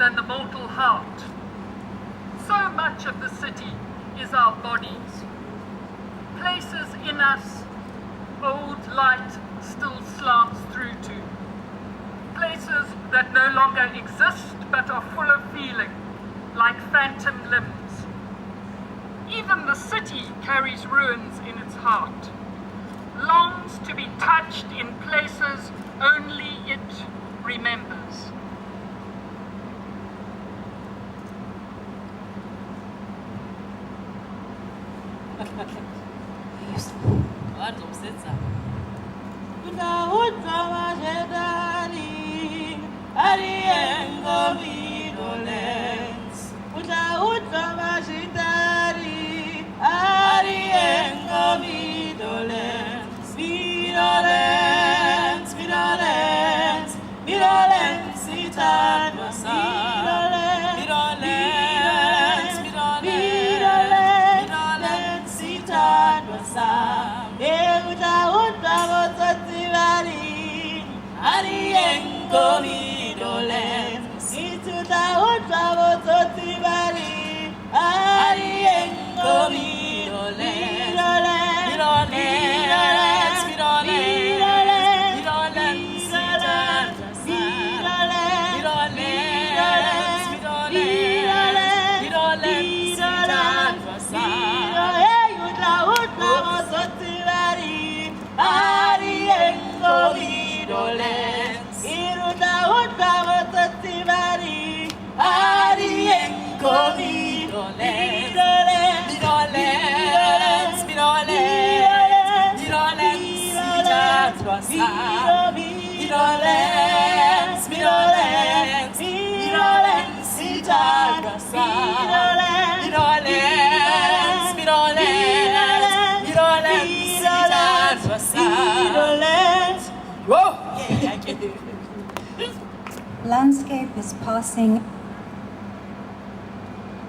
than the mortal heart. So much of the city is our bodies, places in us old light still slants through to, places that no longer exist but are full of feeling, like phantom limbs. Even the city carries ruins in its heart, longs to be touched in places only it remembers. Landscape is passing.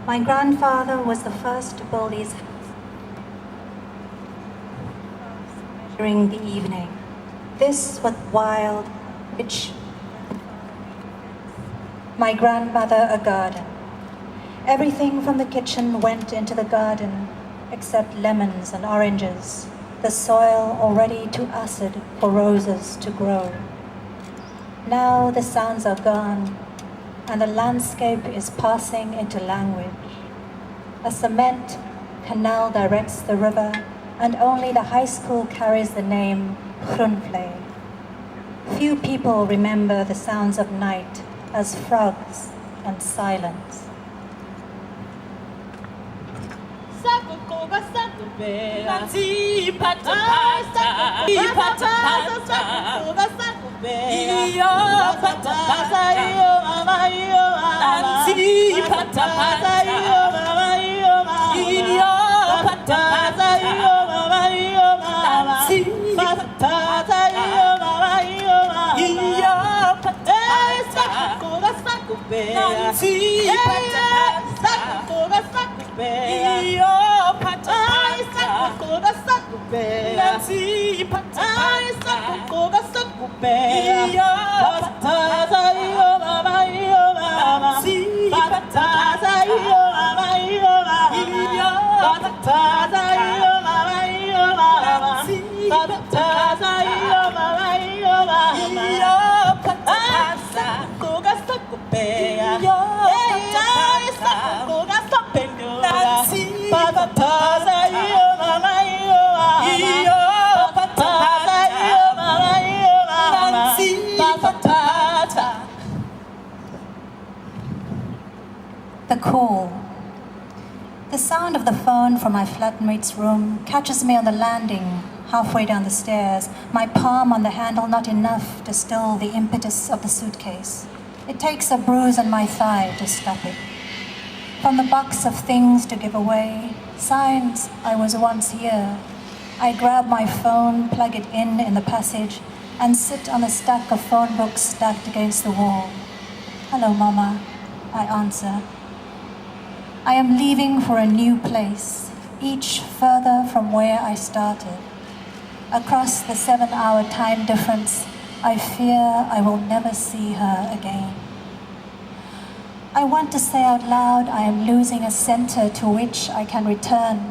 My grandfather was the first to build his house during the evening. This was wild, rich. My grandmother a garden. Everything from the kitchen went into the garden except lemons and oranges, the soil already too acid for roses to grow. Now the sounds are gone, and the landscape is passing into language. A cement canal directs the river, and only the high school carries the name Groenvlei. Few people remember the sounds of night as frogs and silence. The call. The sound of the phone from my flatmate's room catches me on the landing, halfway down the stairs, my palm on the handle not enough to still the impetus of the suitcase. It takes a bruise on my thigh to stop it. From the box of things to give away, signs I was once here, I grab my phone, plug it in the passage, and sit on a stack of phone books stacked against the wall. "Hello, Mama," I answer. I am leaving for a new place, each further from where I started. Across the 7-hour time difference, I fear I will never see her again. I want to say out loud I am losing a center to which I can return,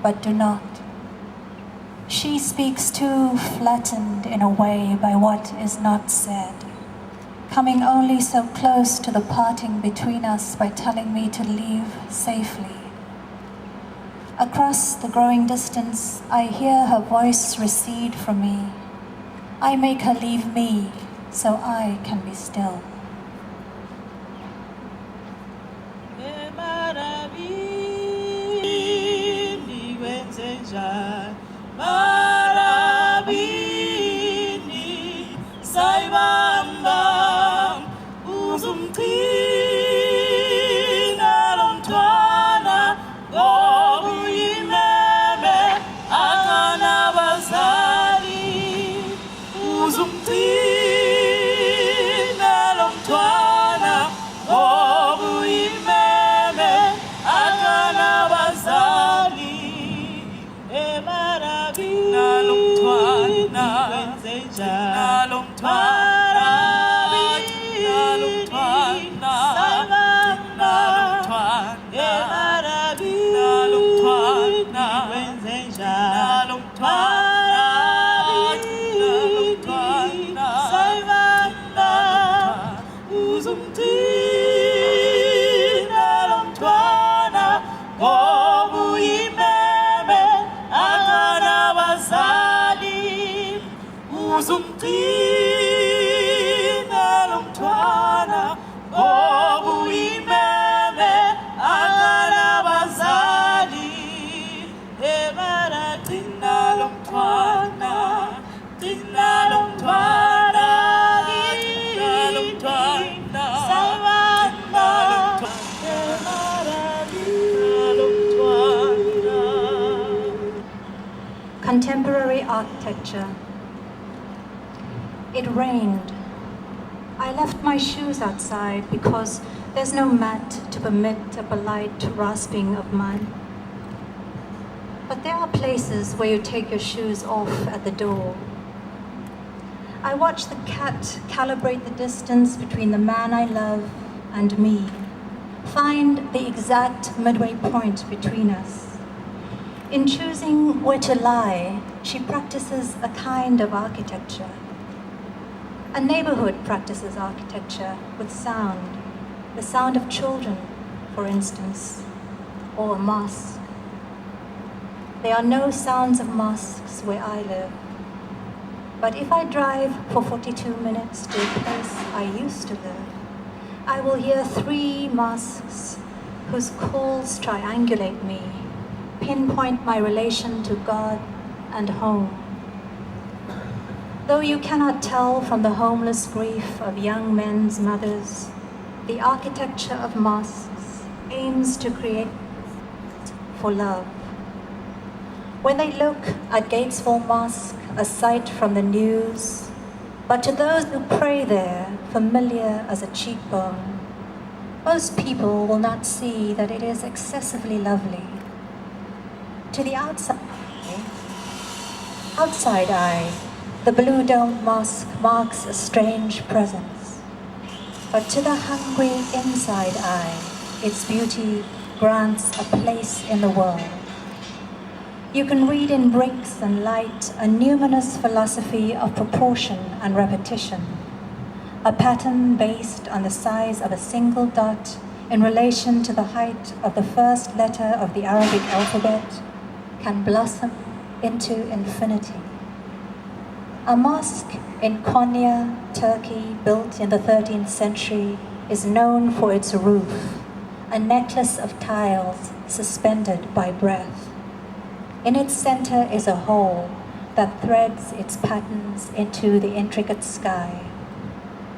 but do not. She speaks too flattened in a way by what is not said, coming only so close to the parting between us by telling me to leave safely. Across the growing distance, I hear her voice recede from me. I make her leave me so I can be still. Contemporary architecture. It rained. I left my shoes outside because there's no mat to permit a polite rasping of mud. But there are places where you take your shoes off at the door. I watch the cat calibrate the distance between the man I love and me, find the exact midway point between us. In choosing where to lie, she practices a kind of architecture. A neighborhood practices architecture with sound, the sound of children, for instance, or a mosque. There are no sounds of mosques where I live. But if I drive for 42 minutes to a place I used to live, I will hear 3 mosques whose calls triangulate me, pinpoint my relation to God and home. Though you cannot tell from the homeless grief of young men's mothers, the architecture of mosques aims to create for love. When they look at Gatesville Mosque, a sight from the news, but to those who pray there, familiar as a cheekbone, most people will not see that it is excessively lovely. To the outside eye, the blue-domed mosque marks a strange presence. But to the hungry inside eye, its beauty grants a place in the world. You can read in bricks and light a numinous philosophy of proportion and repetition, a pattern based on the size of a single dot in relation to the height of the first letter of the Arabic alphabet can blossom into infinity. A mosque in Konya, Turkey, built in the 13th century, is known for its roof, a necklace of tiles suspended by breath. In its center is a hole that threads its patterns into the intricate sky.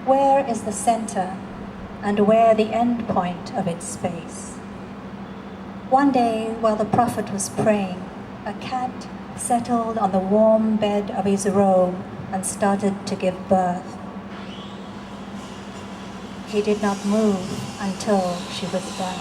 Where is the center and where the end point of its space? One day, while the Prophet was praying, a cat settled on the warm bed of his robe and started to give birth. He did not move until she was done.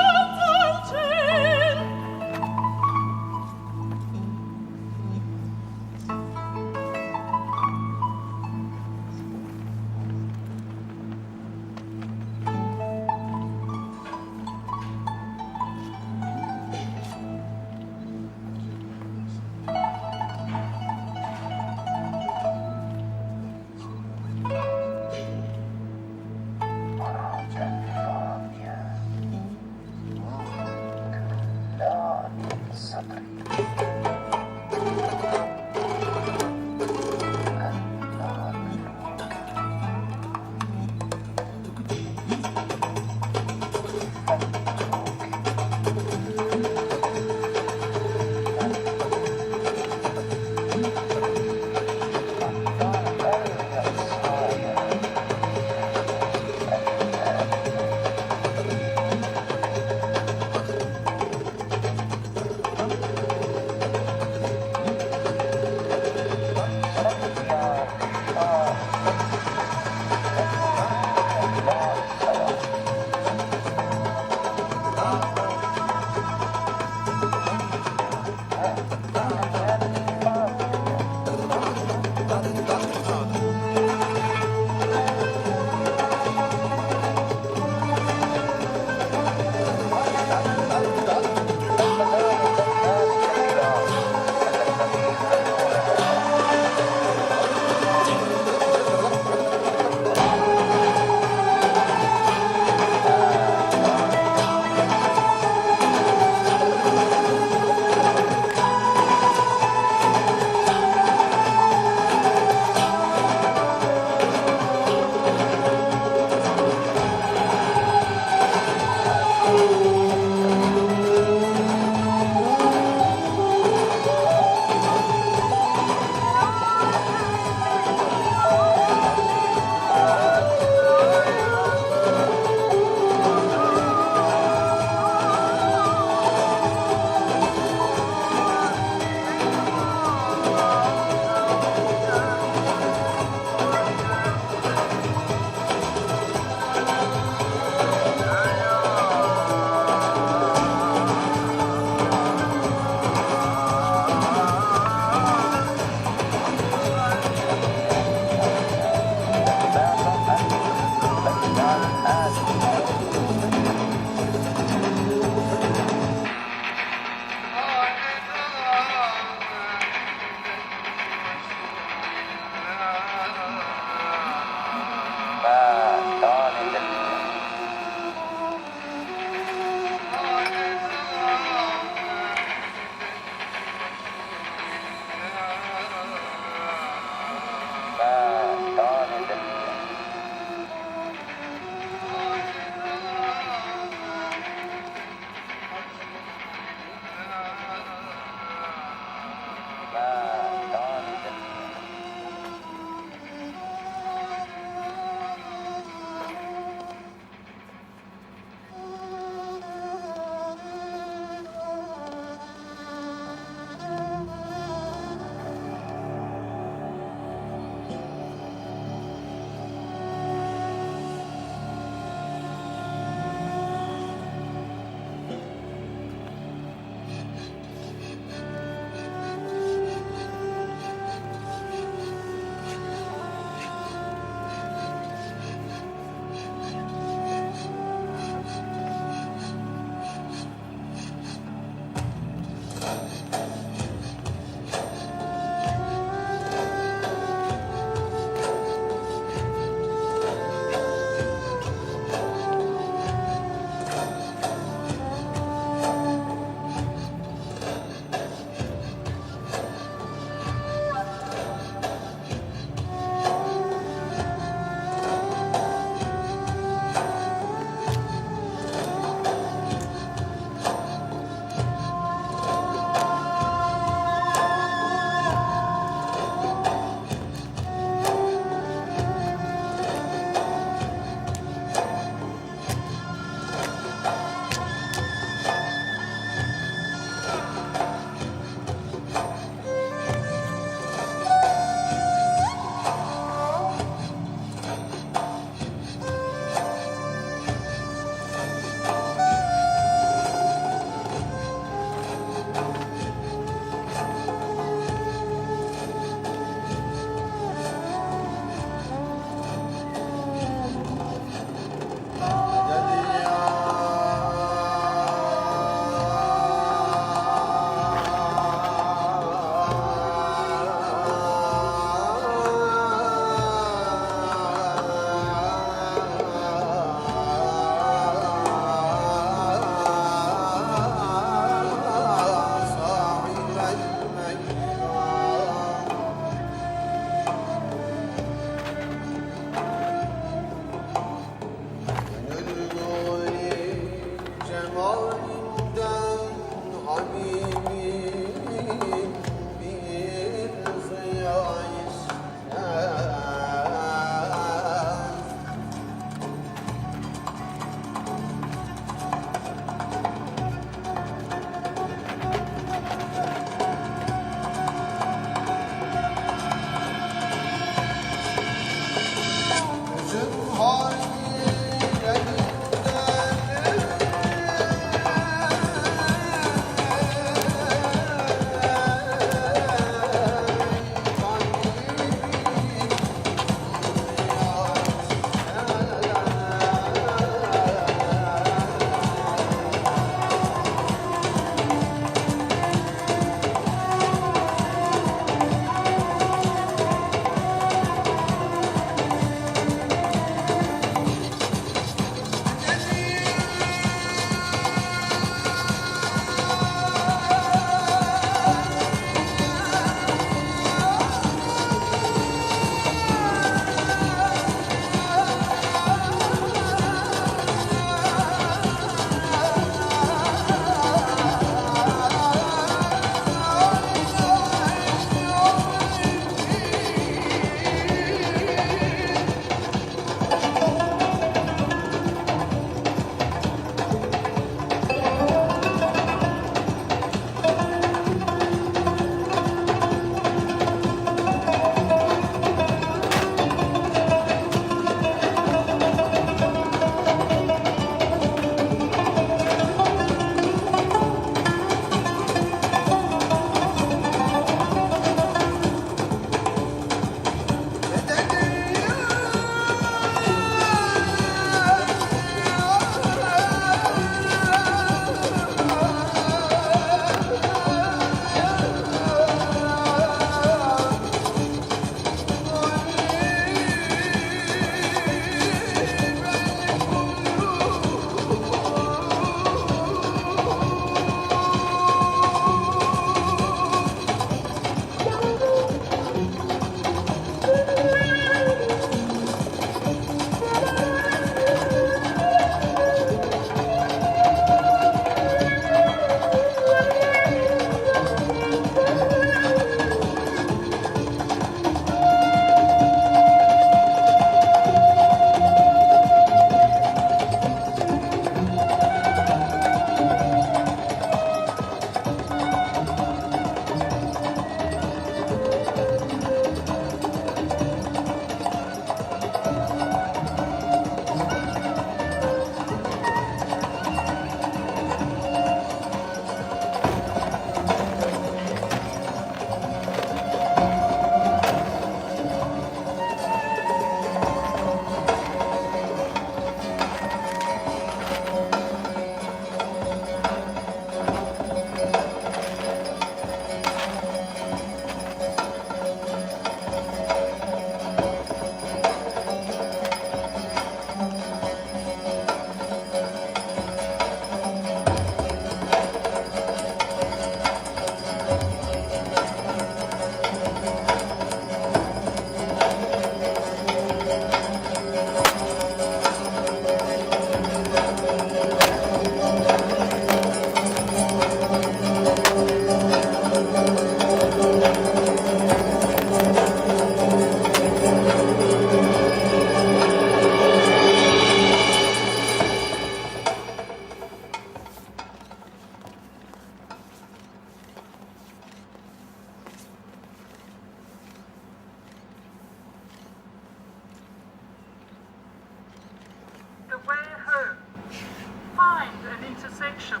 intersection.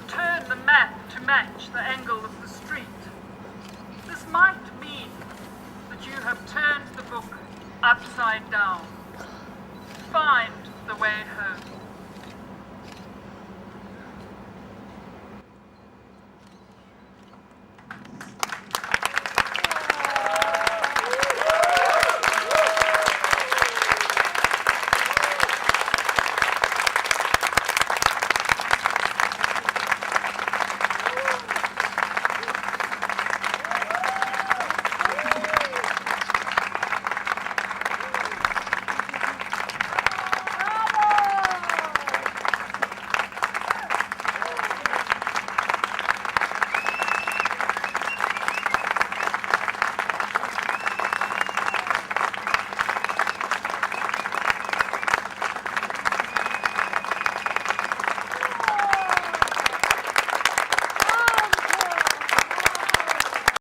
Turn the map to match the angle of the street. This might mean that you have turned the book upside down. Find the way home.